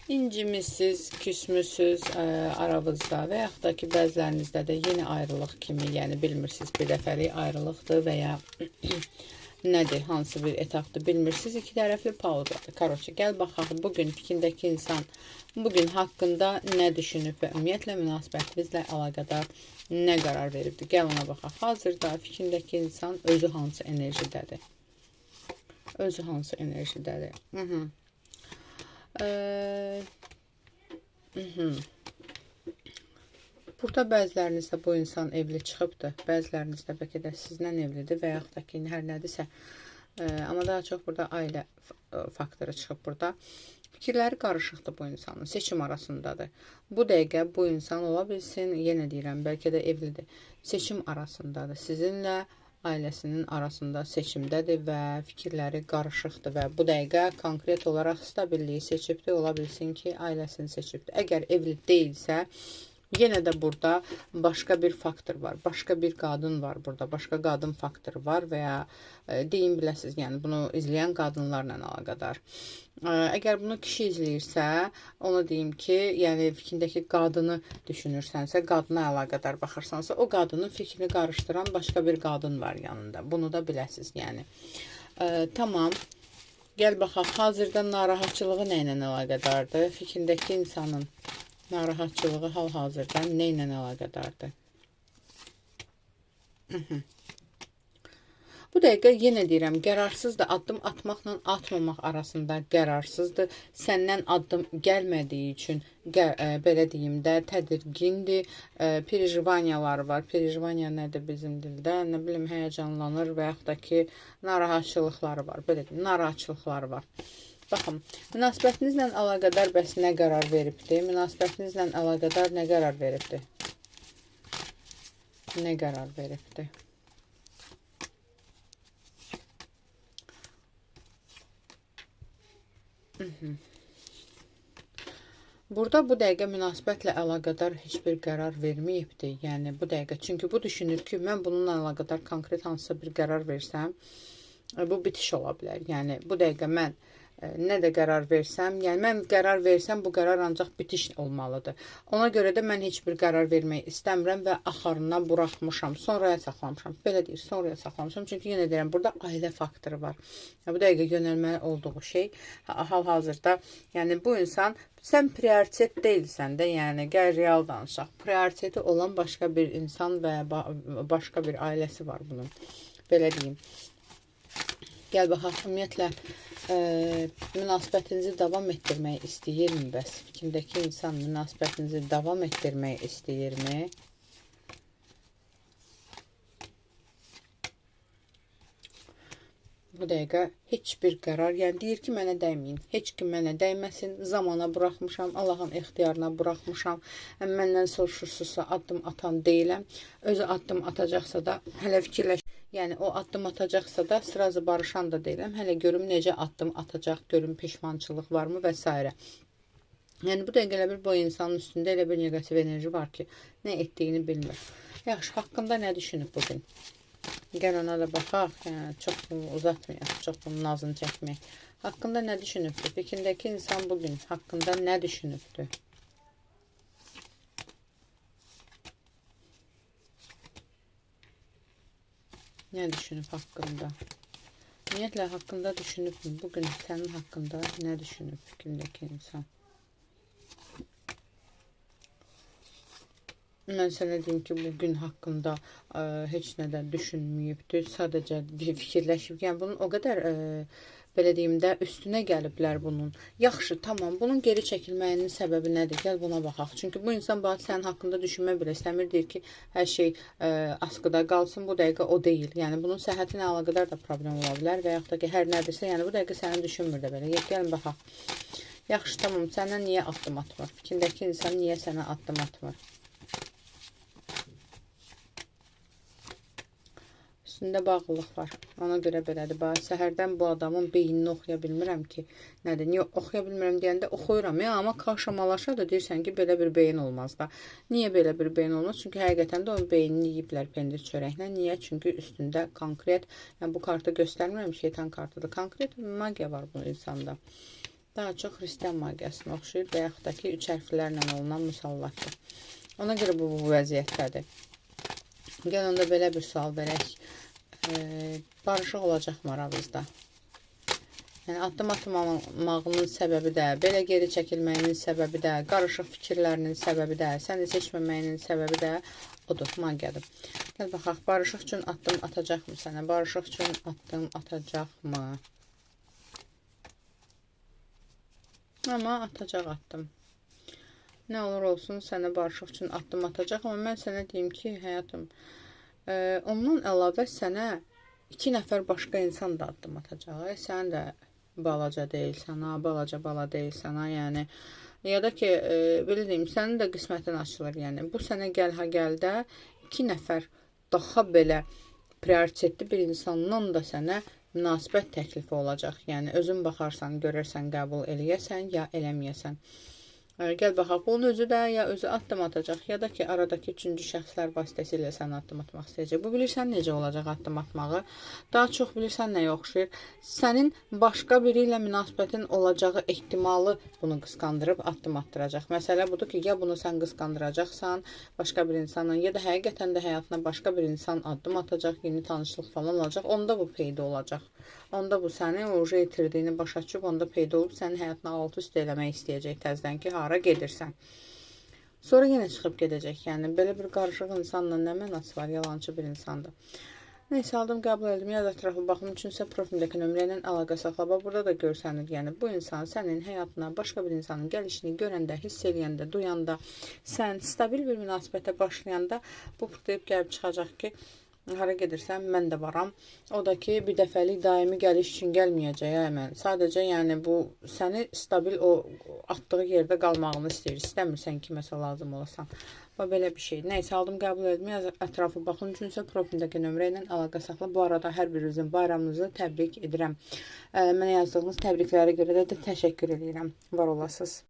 İncimisiniz, küsmüsünüz aranızda və yaxud da ki, bəzilərinizdə də yeni ayrılıq kimi, yəni bilmirsiniz, bir dəfəlik ayrılıqdır və ya nədir, hansı bir etapdır bilmirsiniz. İki tərəfli pauzadır. Karoça, gəl baxaq, bugün fikrindəki insan bugün haqqında nə düşünüb və ümumiyyətlə münasibətinizlə əlaqədar nə qərar veribdir? Gəl ona baxaq. Hazırda fikrindəki insan özü hansı enerjidədir? Özü hansı enerjidədir? Burada bəzilərinizdə bu insan evli çıxıbdır. Bəzilərinizdə bəlkə də sizdən evlidir və yaxud da ki, hər nədirsə. Amma daha çox burada ailə faktoru çıxıb burada. Fikirləri qarışıqdır bu insanın. Seçim arasındadır. Bu dəqiqə bu insan ola bilsin, yenə deyirəm, bəlkə də evlidir. Seçim arasındadır. Sizinlə ailəsinin arasında seçimdədir və fikirləri qarışıqdır və bu dəqiqə konkret olaraq stabilliyi seçibdir. Ola bilsin ki, ailəsini seçibdir. Əgər evli deyilsə, yenə də burada başqa bir faktor var. Başqa bir qadın var burada. Başqa qadın faktoru var və ya deyim biləsiniz, yəni bunu izləyən qadınlarla əlaqədar. Əgər bunu kişi izləyirsə, ona deyim ki, yəni fikrindəki qadını düşünürsənsə, qadına əlaqədar baxırsansa, o qadının fikrini qarışdıran başqa bir qadın var yanında. Bunu da biləsiniz, yəni. Tamam. Gəl baxaq, hazırda narahatçılığı nə ilə əlaqədardır? Fikrindəki insanın narahatçılığı hal-hazırda nə ilə əlaqədardır? Bu dəqiqə yenə deyirəm, qərarsızdır, addım atmaqla atmamaq arasında qərarsızdır. Səndən addım gəlmədiyi üçün, belə deyim də, tədirgindir, perejivaniyalar var. Perejivaniya nədir bizim dildə? Nə bilim, həyəcanlanır və yaxud da ki, narahatçılıqları var. Belə deyim, narahatçılıqları var. Baxın, münasibətinizlə əlaqədar bəs nə qərar veribdir? Münasibətinizlə əlaqədar nə qərar veribdir? Nə qərar veribdir? Burada bu dəqiqə münasibətlə əlaqədar heç bir qərar verməyibdir. Yəni bu dəqiqə, çünki bu düşünür ki, mən bununla əlaqədar konkret hansısa bir qərar versəm, bu bitiş ola bilər. Yəni bu dəqiqə mən nə də qərar versəm, yəni mən qərar versəm, bu qərar ancaq bitiş olmalıdır. Ona görə də mən heç bir qərar vermək istəmirəm və axarına buraxmışam, sonraya saxlamışam. Belə deyir, sonraya saxlamışam. Çünki yenə deyirəm, burada ailə faktoru var. Bu dəqiqə yönəlməli olduğu şey hal-hazırda, yəni bu insan, sən prioritet deyilsən də, yəni gəl real danışaq. Prioriteti olan başqa bir insan və başqa bir ailəsi var bunun. Belə deyim. Gəl baxaq, ümumiyyətlə, münasibətinizi davam etdirmək istəyirmi bəs? Fikrindəki insan münasibətinizi davam etdirmək istəyirmi? Bu dəqiqə heç bir qərar, yəni deyir ki, mənə dəyməyin. Heç kim mənə dəyməsin, zamana buraxmışam, Allahın ixtiyarına buraxmışam. Məndən soruşursunuzsa addım atan deyiləm. Özü addım atacaqsa da hələ fikirləş. Yəni o addım atacaqsa da sırazı barışan da deyiləm. Hələ görüm necə addım atacaq, görüm peşmançılıq varmı və s. Yəni bu dəqiqə elə bir bu insanın üstündə elə bir negativ enerji var ki, nə etdiyini bilmir. Yaxşı, haqqında nə düşünüb bugün? Gəl ona da baxaq, yəni çox uzatmayaq, çox nazını çəkməyək. Haqqında nə düşünübdür? Fikrindəki insan bugün haqqında nə düşünübdür? Nə düşünüb haqqında? Ümumiyyətlə, haqqında düşünüb mü? Bugün sənin haqqında nə düşünüb fikrindəki insan? Mən sənə deyim ki, bugün haqqında heç nədən düşünməyibdir. Sadəcə fikirləşib. Yəni, bunun o qədər, belə deyim də, üstünə gəliblər bunun. Yaxşı, tamam, bunun geri çəkilməyinin səbəbi nədir? Gəl buna baxaq. Çünki bu insan sənin haqqında düşünmək belə istəmir. Deyir ki, hər şey askıda qalsın, bu dəqiqə o deyil. Yəni, bunun səhhətinə əlaqədar da problem ola bilər və yaxud da ki, hər nədirsə, yəni bu dəqiqə səni düşünmür də belə. Gəlin baxaq. Yaxşı, tamam, sənə niyə addım atmır? Fikrindəki insan niyə sənə addım atmır? Üstündə bağlılıq var. Ona görə belədir. Səhərdən bu adamın beynini oxuya bilmirəm ki, nədir? Niyə oxuya bilmirəm deyəndə oxuyuram ya, amma qaşamalaşa da deyirsən ki, belə bir beyin olmaz da. Niyə belə bir beyin olmaz? Çünki həqiqətən də onun beynini yiyiblər pendir çörəklə. Niyə? Çünki üstündə konkret, yəni bu kartı göstərmirəm, şeytan kartıdır. Konkret magiya var bu insanda. Daha çox xristian magiyasına oxşuyur və yaxud da ki, 3 hərflərlə olunan musallatdır. Ona görə bu vəziyyətdədir. Gəl onda belə bir sual verək. Barışıq olacaqmı aranızda? Yəni, addım atmamağının səbəbi də, belə geri çəkilməyinin səbəbi də, qarışıq fikirlərinin səbəbi də, səni seçməməyinin səbəbi də odur, magiyadır. Gəl baxaq, barışıq üçün addım atacaqmı sənə? Barışıq üçün addım atacaqmı? Amma atacaq addım. Nə olur olsun, sənə barışıq üçün addım atacaq. Amma mən sənə deyim ki, həyatım, ondan əlavə sənə 2 nəfər başqa insan da addım atacaq. Sən də balaca deyilsən, balaca bala deyilsən, yəni. Ya da ki, belə deyim, sənin də qismətin açılır, yəni. Bu sənə gəldə 2 nəfər daha belə prioritetli bir insandan da sənə münasibət təklifi olacaq. Yəni, özün baxarsan, görərsən, qəbul eləyəsən, ya eləməyəsən. Gəl baxaq, bunun özü də ya özü addım atacaq, ya da ki, aradakı 3-cü şəxslər vasitəsilə sən addım atmaq istəyəcək. Bu, bilirsən necə olacaq addım atmağı? Daha çox bilirsən nəyə oxşayır? Sənin başqa biri ilə münasibətin olacağı ehtimalı bunu qısqandırıb addım attıracaq. Məsələ budur ki, ya bunu sən qısqandıracaqsan başqa bir insanla, ya da həqiqətən də həyatına başqa bir insan addım atacaq, yeni tanışlıq falan olacaq. Onda bu peyda olacaq. Onda bu səni oje itirdiyini başa düşüb, onda peyda olub sənin həyatına alt-üst eləmək istəyəcək təzdən ki, hara gedirsən. Sonra yenə çıxıb gedəcək. Yəni, belə bir qarışıq insanla nə mənası var? Yalancı bir insandır. Neysə, aldım, qəbul edim. Yaz ətraflı baxım üçünsə profildəki nömrə ilə əlaqə saxla. Burada da görsənir. Yəni, bu insan sənin həyatına başqa bir insanın gəlişini görəndə, hiss eləyəndə, duyanda, sən stabil bir münasibətə başlayanda bu deyib gəlib çıxacaq ki, hara gedirsən, mən də varam. O da ki, bir dəfəlik daimi gəliş üçün gəlməyəcək həmən. Sadəcə, yəni, bu səni stabil o atdığı yerdə qalmağını istəyir. İstəmirsən ki, məsələ lazım olasan. Bu, belə bir şey. Nəysə, aldım, qəbul edim. Yaz ətrafı baxın üçünsə profildəki nömrə ilə əlaqə saxla. Bu arada hər birinizin bayramınızı təbrik edirəm. Mənə yazdığınız təbriklərə görə də təşəkkür edirəm. Var olasınız.